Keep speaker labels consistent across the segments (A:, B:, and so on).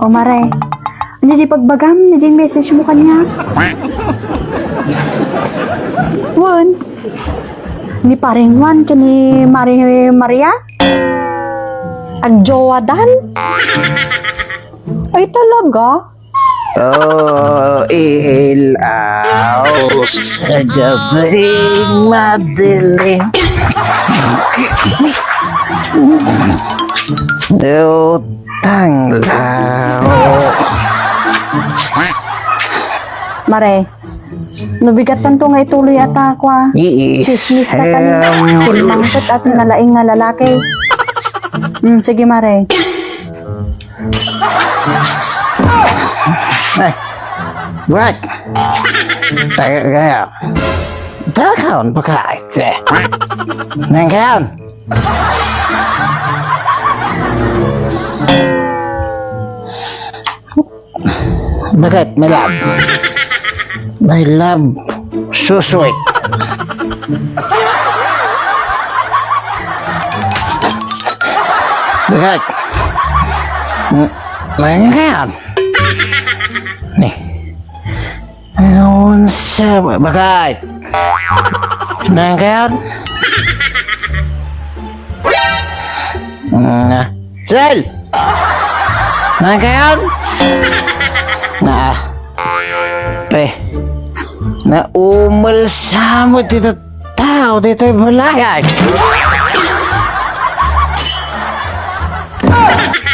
A: O mare, ano di pagbagam, ano di message mo kanya? Wan, ni paring Juan, kani Maria? Agjowa dan? Ay talaga?
B: Oh, ilaw sa gabing madilim. Utang law.
A: Mare, nabigatan to nga ituloy ata ako ah. Chismis ka kanina. Silmangkot at nalaing nga lalaki. Sige mare.
B: Ay, what? Taga Dakaon pa kahit eh. Nangkaon. Bakit, my love? My love, so sweet. Bakit? Nangkaon. Nih. Unsa bakit? Nangkaon? Sel! Nangkaon? Na umal sa mo dito tao dito balayan.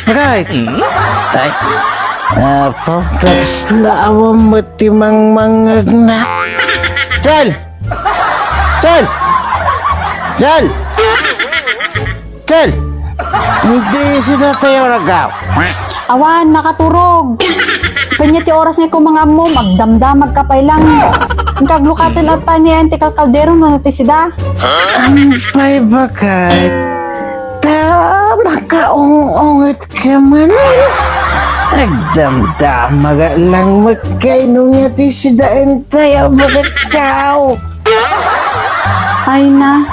B: Bakit? Ay. Pagkas lawang matimang mangagna. Sel! Sel! Sel! Sel! Hindi sila tayo nagaw.
A: Awan, nakaturog. Kanya ti oras ni ko mga mo, magdamdamag ka pa lang. Ang kaglukatin at pa ni Auntie Caldero na natisida.
B: Ang pa'y bakit? Makaungungit ka man. Nagdamdamaga lang magkainong nga tisidain tayo. Bakit kao?
A: Ay na,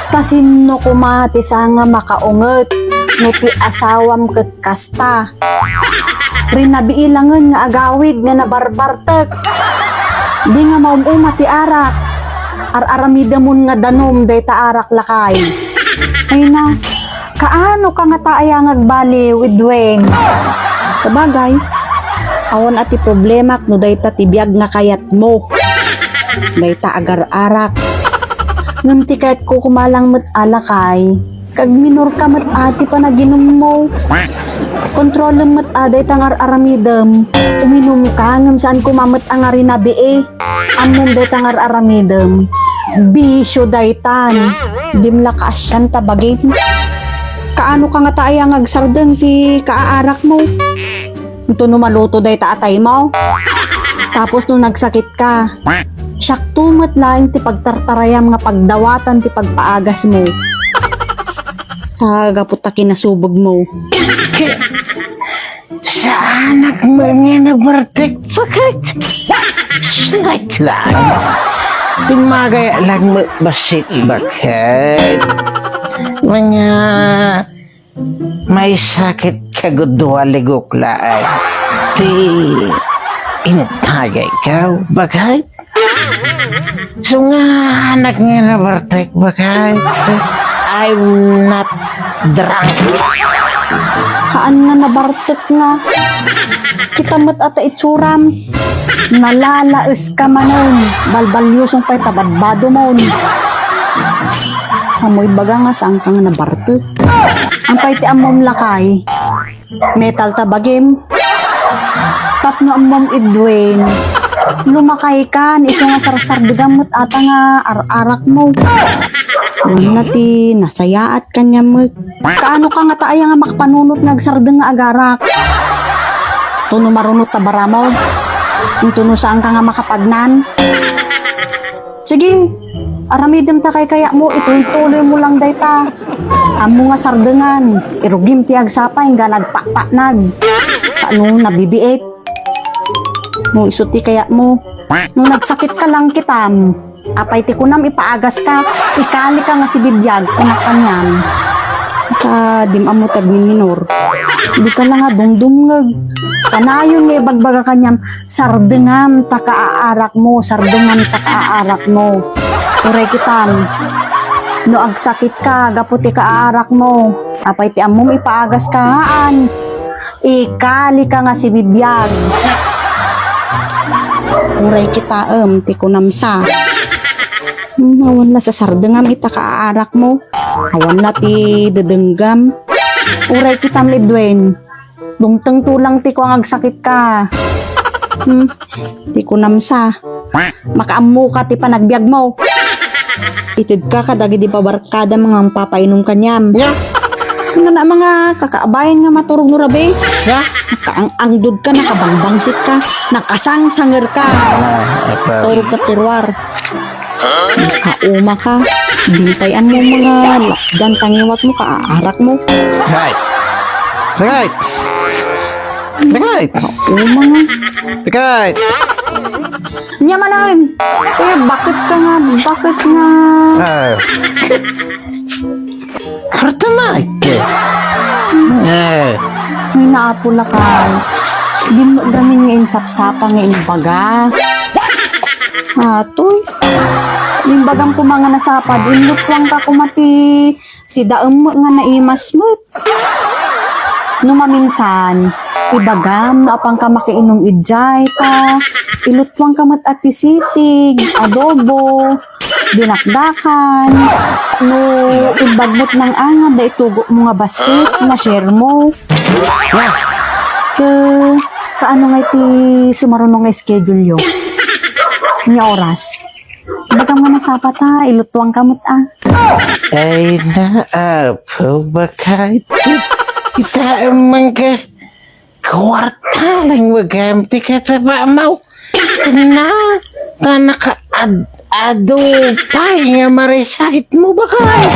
A: tasino kumati sa nga makaunget. Nuti asawam ket kasta. Rinabiilangan nga agawid nga nabarbartek. Di nga maumuma ti arak. Ar-aramidamon nga danom day ta arak lakay. Ay na, kaano ka nga taaya ngagbali with Dwayne? Kabagay, awan ati problema no day ta tibiyag nga kayat mo. Day ta agar-arak. Ngam ti kahit ko kumalang met alakay, kag minor ka met ati pa naginom mo. Kontrolem met aday tangar aramidem. Uminom ka ngam saan kumamet ang arinabi eh. Amom day tangar aramidem. Bisyo daytan. Dimla ka asyan tabagin. Kaano ka nga taaya ngagsardeng ti kaaarak mo? Ito no maluto day ta atay mo. Tapos nung nagsakit ka, siyak tumat lang ti pagtartarayam nga pagdawatan ti pagpaagas mo. Tagapot ta kinasubog mo.
B: Sa anak mo nga nabartik bakit? Slight lang. Timagay lang basit bakit? Mga may sakit kagudwa ligok laay. Ti intagay ka bakit? So nga anak nga nabartik bakit? I'm not drunk.
A: Haan nga nabartet nga. Kita met ata itsuram. Nalalaes ka manon. Balbalyosong pa'y tabadbado mo. Samoy baga nga saan ka nga nabartet. Ang pa'y ti amom lakay. Metal tabagim. Tapno amom idwen. Lumakay ka. Iso nga sarsardigamot ata nga ar-arak mo. Nati nasayaat kanya mo. Kaano ka nga taaya nga makapanunot nagsardeng nga agarak. Tuno marunot ta baramaw. Tuno saan ka nga makapagnan. Sige, aramidem ta kay kaya mo. Ituloy mo lang day ta. Amo nga sardengan. Irugim ti agsapay nga nagpakpanag. Paano nabibiit. Mo isuti kaya mo. Nung nagsakit ka lang kitam. Apay ti kunam ipaagas ka, ikali ka nga si Bibyag, kunak kanyan. Ka dim amo tag minor. Di ka lang nga dumdumngag. Kanayon nga ibagbaga kanyam, sardengam ta kaaarak mo, sardengam ta kaaarak mo. Uray kitam. No agsakit ka, gaputi kaaarak mo. Apay ti amom ipaagas kahaan. Ikali ka nga si bibiyag. Uray kita ti kunamsa. Awan na sa sardengam ita kaaarak mo. Awan na ti dedenggam. Uray kita midwen. Dungteng tulang ti ko ang agsakit ka. Ti kunamsa. Makaammo ka ti panagbiag mo. Itid ka kadagi di pabarkada mga papainom kanyam.
B: Yeah.
A: Nga na mga kakaabayan nga maturog no rabe.
B: Yeah.
A: Nakaang-angdod ka, nakabangbangsit ka, nakasangsanger ka. Turog ka pirwar. Nakauma ka. Bintayan mo mga lakdan tangiwat mo, kaaarak mo.
B: Right. Right. Right.
A: Uma nga.
B: Right.
A: Nya manahin. Eh, bakit ka nga? Bakit nga?
B: Kartamake.
A: May naapula ka. Di mo gamin nga insapsapa nga imbaga. Atoy. Imbagang po mga nasapad. Inlutwang ka kumati. Si daem mo nga naimas mo. Numaminsan. Ibagam na apang ka makiinom ijay ta. Ilutwang ka mat at sisig, adobo, dinakdakan. No, ibagbot ng angad da itugo mo nga basit, na-share mo. Kaano nga iti sumarunong nga schedule yo? Nga oras. Ibagam nga nasapat ha, ilutwang ka mat
B: Ay naapo ba kahit kita amang ka kwarta lang magampi ka taba mo na naka-ado pa nga maresahit mo ba kahit